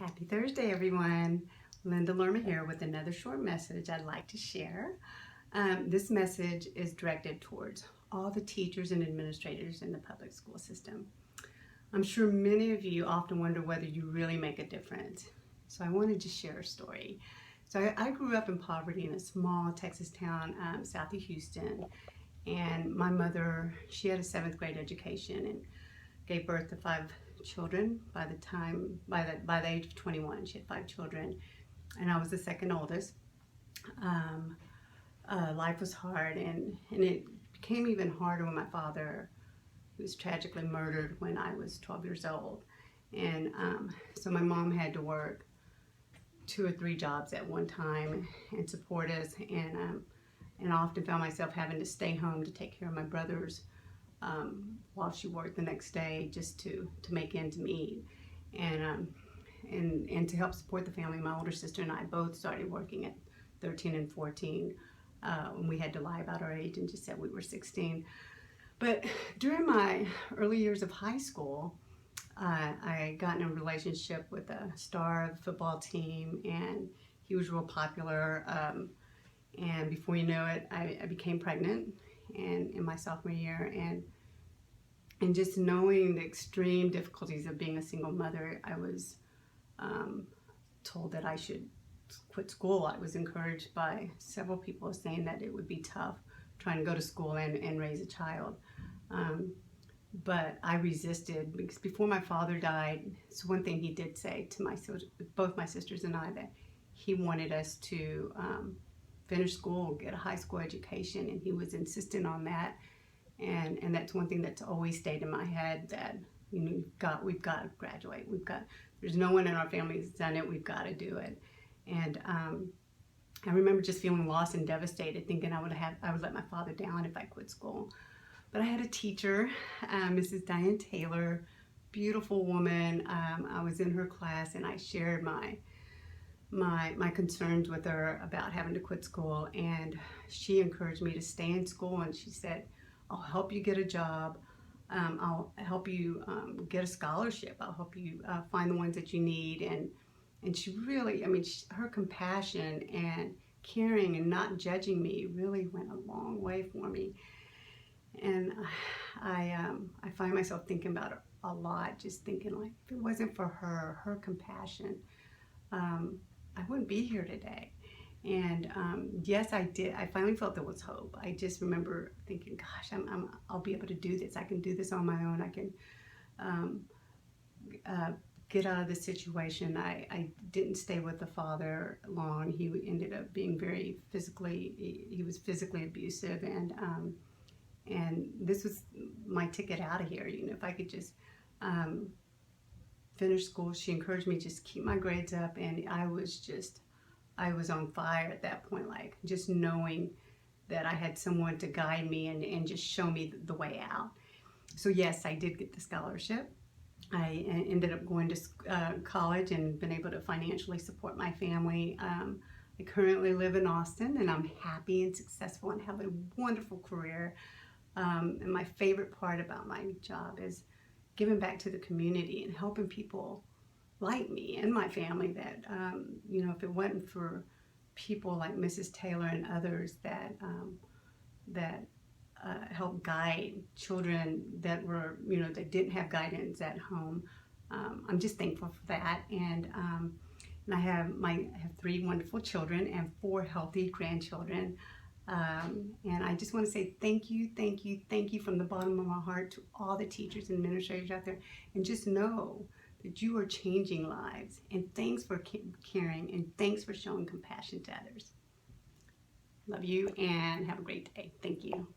Happy Thursday, everyone. Linda Lerma here with another short message I'd like to share. This message is directed towards all the teachers and administrators in the public school system. I'm sure many of you often wonder whether you really make a difference. So I wanted to share a story. So I grew up in poverty in a small Texas town south of Houston. And my mother, she had a 7th grade education and gave birth to 5 children by the age of 21. She had 5 children, and I was the second oldest. Life was hard, and it became even harder when my father was tragically murdered when I was 12 years old. And so my mom had to work 2 or 3 jobs at one time and support us, and I often found myself having to stay home to take care of my brothers while she worked the next day just to make ends meet. And to help support the family, my older sister and I both started working at 13 and 14 when we had to lie about our age and just said we were 16. But during my early years of high school, I got in a relationship with a star of the football team, and he was real popular. And before you know it, I became pregnant and in my sophomore year, and just knowing the extreme difficulties of being a single mother, I was told that I should quit school. I was encouraged by several people saying that it would be tough trying to go to school and raise a child. But I resisted, because before my father died, so one thing he did say to both my sisters and I, that he wanted us to finish school, get a high school education, and he was insistent on that. And that's one thing that's always stayed in my head, that we've got to graduate. There's no one in our family that's done it. We've got to do it. And I remember just feeling lost and devastated, thinking I would let my father down if I quit school. But I had a teacher, Mrs. Diane Taylor, beautiful woman. I was in her class, and I shared my concerns with her about having to quit school, and she encouraged me to stay in school. And she said, I'll help you get a job, I'll help you get a scholarship, I'll help you find the ones that you need. And she really, her compassion and caring and not judging me really went a long way for me. And I find myself thinking about it a lot, just thinking, like, if it wasn't for her compassion, I wouldn't be here today. And yes, I did. I finally felt there was hope. I just remember thinking, gosh, I'll be able to do this. I can do this on my own. I can get out of this situation. I didn't stay with the father long. He ended up being he was physically abusive, and this was my ticket out of here. If I could just finish school. She encouraged me to just keep my grades up, and I was on fire at that point, like just knowing that I had someone to guide me and just show me the way out. So yes, I did get the scholarship. I ended up going to college and been able to financially support my family. I currently live in Austin, and I'm happy and successful and have a wonderful career. And my favorite part about my job is giving back to the community and helping people like me and my family that, if it wasn't for people like Mrs. Taylor and others that help guide children that were, that didn't have guidance at home, I'm just thankful for that. And I have 3 wonderful children and 4 healthy grandchildren. And I just want to say thank you from the bottom of my heart to all the teachers and administrators out there. And just know that you are changing lives. And thanks for caring, and thanks for showing compassion to others. Love you, and have a great day. Thank you.